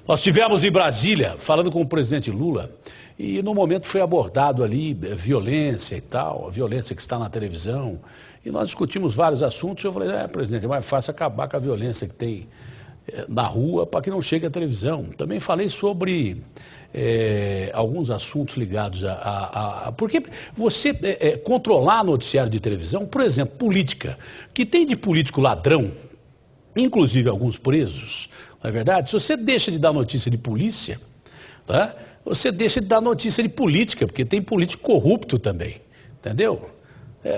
Nós estivemos em Brasília falando com o presidente Lula e no momento foi abordado ali violência e tal, a violência que está na televisão. E nós discutimos vários assuntos. Eu falei, presidente, é mais fácil acabar com a violência que tem na rua para que não chegue à televisão. Também falei sobre alguns assuntos ligados porque você controlar noticiário de televisão, por exemplo, política, que tem de político ladrão, inclusive alguns presos, não é verdade? Se você deixa de dar notícia de polícia, tá? Você deixa de dar notícia de política, porque tem político corrupto também, entendeu?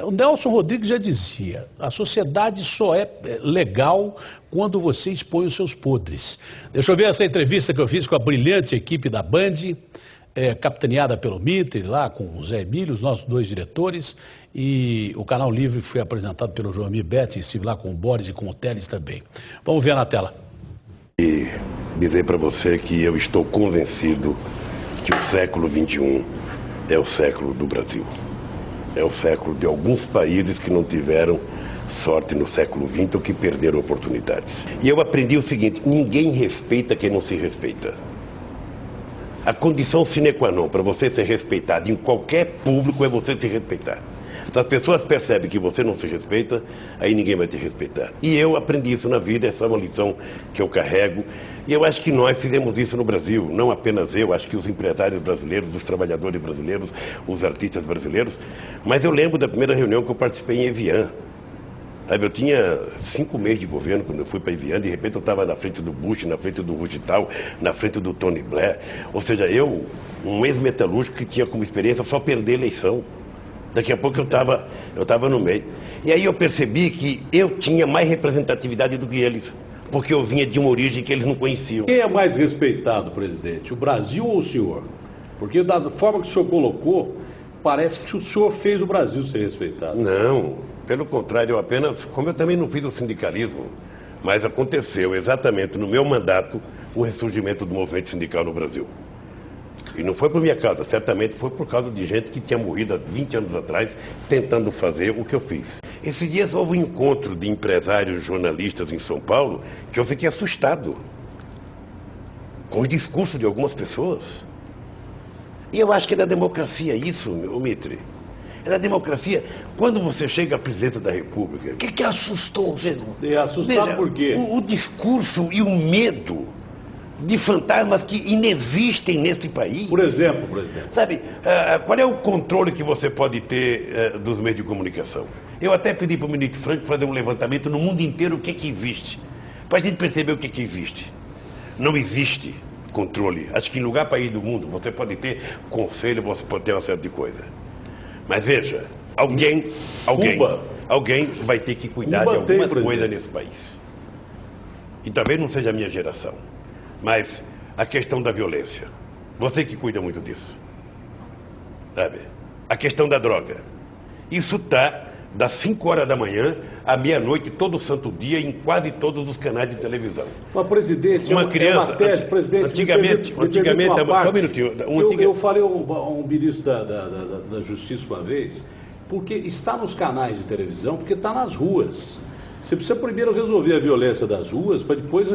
O Nelson Rodrigues já dizia, a sociedade só é legal quando você expõe os seus podres. Deixa eu ver essa entrevista que eu fiz com a brilhante equipe da Band, capitaneada pelo Mitre, lá com o Zé Emílio, os nossos dois diretores, e o Canal Livre foi apresentado pelo Joamir Betti, estive lá com o Boris e com o Teles também. Vamos ver na tela. E dizer para você que eu estou convencido que o século XXI é o século do Brasil. É o século de alguns países que não tiveram sorte no século XX ou que perderam oportunidades. E eu aprendi o seguinte, ninguém respeita quem não se respeita. A condição sine qua non para você ser respeitado em qualquer público é você se respeitar. Se as pessoas percebem que você não se respeita, aí ninguém vai te respeitar. E eu aprendi isso na vida, essa é uma lição que eu carrego. E eu acho que nós fizemos isso no Brasil, não apenas eu, acho que os empresários brasileiros, os trabalhadores brasileiros, os artistas brasileiros. Mas eu lembro da primeira reunião que eu participei em Evian. Eu tinha 5 meses de governo quando eu fui para Evian, de repente eu estava na frente do Bush, na frente do Rugital, na frente do Tony Blair. Ou seja, eu, um ex-metalúrgico que tinha como experiência só perder eleição. Daqui a pouco eu estava no meio. E aí eu percebi que eu tinha mais representatividade do que eles, porque eu vinha de uma origem que eles não conheciam. Quem é mais respeitado, presidente? O Brasil ou o senhor? Porque da forma que o senhor colocou, parece que o senhor fez o Brasil ser respeitado. Não, pelo contrário, como eu também não fiz o sindicalismo, mas aconteceu exatamente no meu mandato o ressurgimento do movimento sindical no Brasil. E não foi por minha causa, certamente foi por causa de gente que tinha morrido há 20 anos atrás tentando fazer o que eu fiz. Esses dias houve um encontro de empresários jornalistas em São Paulo que eu fiquei assustado com o discurso de algumas pessoas. E eu acho que é da democracia isso, meu Mitre. É da democracia. Quando você chega à presidência da República, o que assustou você? Assustado por quê? O discurso e o medo de fantasmas que inexistem nesse país. Por exemplo, presidente. Sabe, qual é o controle que você pode ter dos meios de comunicação? Eu até pedi para o ministro Franco fazer um levantamento no mundo inteiro o que existe, para a gente perceber o que existe. Não existe controle. Acho que em lugar país do mundo você pode ter conselho, você pode ter uma série de coisa. Mas veja, alguém vai ter que cuidar de algumas coisas nesse país. E talvez não seja a minha geração. Mas a questão da violência, você que cuida muito disso, sabe? A questão da droga, isso está das 5 horas da manhã à meia-noite, todo santo dia, em quase todos os canais de televisão. Mas, presidente, uma criança, presidente, antigamente, só um minutinho. Eu falei a um ministro da Justiça uma vez, porque está nos canais de televisão, porque está nas ruas. Você precisa primeiro resolver a violência das ruas para depois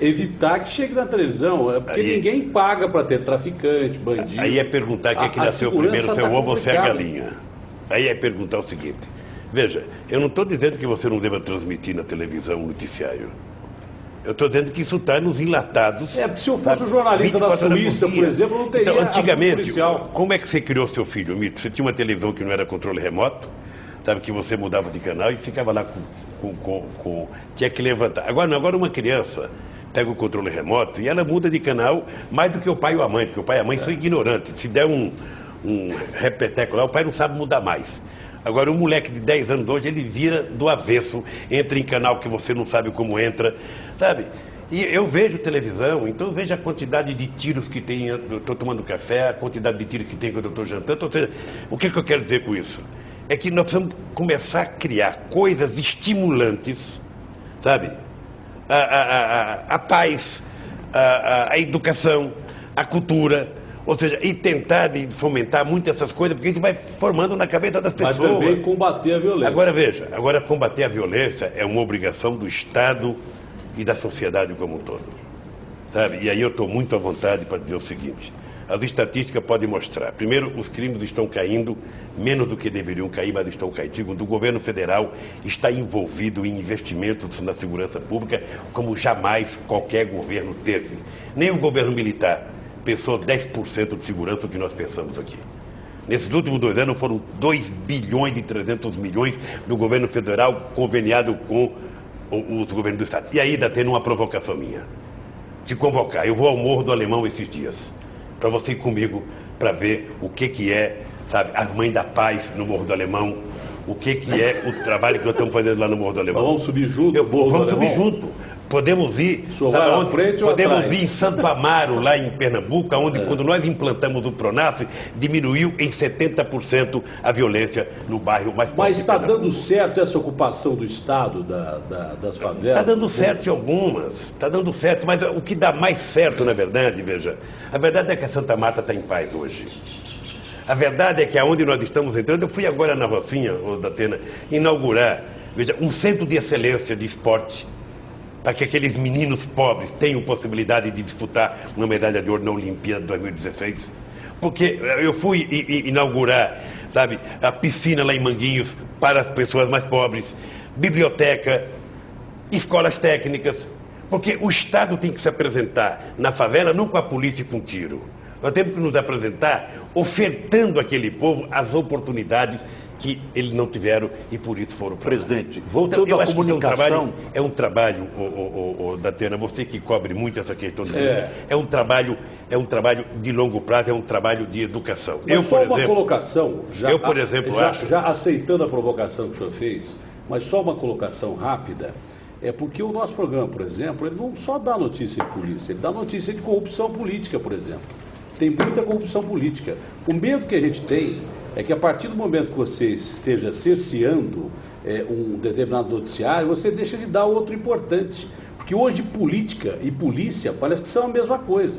evitar que chegue na televisão. Porque aí, ninguém paga para ter traficante, bandido. Aí é perguntar quem é que nasceu primeiro, seu ovo ou se é a galinha. Aí é perguntar o seguinte. Veja, eu não estou dizendo que você não deva transmitir na televisão um noticiário. Eu estou dizendo que isso está nos enlatados. Se eu fosse um jornalista da Suíça, por exemplo, não teria. Então, antigamente, como é que você criou seu filho, Mito? Você tinha uma televisão que não era controle remoto, sabe, que você mudava de canal e ficava lá tinha que levantar. Agora uma criança pega o controle remoto e ela muda de canal mais do que o pai ou a mãe, porque o pai e a mãe são ignorantes. Se der um repeteco lá, o pai não sabe mudar mais. Agora, um moleque de 10 anos hoje, ele vira do avesso, entra em canal que você não sabe como entra, sabe? E eu vejo televisão, então eu vejo a quantidade de tiros que tem, eu estou tomando café, a quantidade de tiros que tem quando eu estou jantando. Ou seja, o que eu quero dizer com isso? É que nós precisamos começar a criar coisas estimulantes, sabe? A paz, a educação, a cultura. Ou seja, e tentar fomentar muito essas coisas, porque isso vai formando na cabeça das pessoas. Mas também combater a violência. Agora veja, combater a violência é uma obrigação do Estado e da sociedade como um todo. sabe? E aí eu estou muito à vontade para dizer o seguinte: as estatísticas podem mostrar. Primeiro, os crimes estão caindo menos do que deveriam cair, mas estão caindo. Segundo, o governo federal está envolvido em investimentos na segurança pública como jamais qualquer governo teve. Nem o governo militar pensou 10% de segurança que nós pensamos aqui. Nesses últimos 2 anos foram 2 bilhões e 300 milhões do governo federal conveniado com os governos do Estado. E aí está tendo uma provocação minha. Te convocar. Eu vou ao Morro do Alemão esses dias, para você ir comigo, para ver o que é, sabe, as Mães da Paz no Morro do Alemão, o que é o trabalho que nós estamos fazendo lá no Morro do Alemão. Vamos subir junto? Vamos subir junto. Podemos ir, podemos ir em Santo Amaro, lá em Pernambuco, onde quando nós implantamos o Pronaf, diminuiu em 70% a violência no bairro mais pobre. Mas está dando certo essa ocupação do Estado das favelas? Está dando certo em algumas, está dando certo, mas o que dá mais certo, na verdade, veja, a verdade é que a Santa Marta está em paz hoje. A verdade é que aonde nós estamos entrando, eu fui agora na Rocinha, Datena, inaugurar, veja, um centro de excelência de esporte, para que aqueles meninos pobres tenham possibilidade de disputar uma medalha de ouro na Olimpíada de 2016. Porque eu fui inaugurar, sabe, a piscina lá em Manguinhos para as pessoas mais pobres, biblioteca, escolas técnicas, porque o Estado tem que se apresentar na favela não com a polícia e com tiro. Nós temos que nos apresentar ofertando àquele povo as oportunidades que eles não tiveram e por isso foram para Presidente, voltando então, à comunicação... É um trabalho, Datena, você que cobre muito essa questão do é um trabalho de longo prazo, é um trabalho de educação. Mas só uma colocação, acho... já aceitando a provocação que o senhor fez, mas só uma colocação rápida, porque o nosso programa, por exemplo, ele não só dá notícia de polícia, ele dá notícia de corrupção política, por exemplo. Tem muita corrupção política. O medo que a gente tem é que a partir do momento que você esteja cerceando um determinado noticiário, você deixa de dar outro importante. Porque hoje política e polícia parece que são a mesma coisa.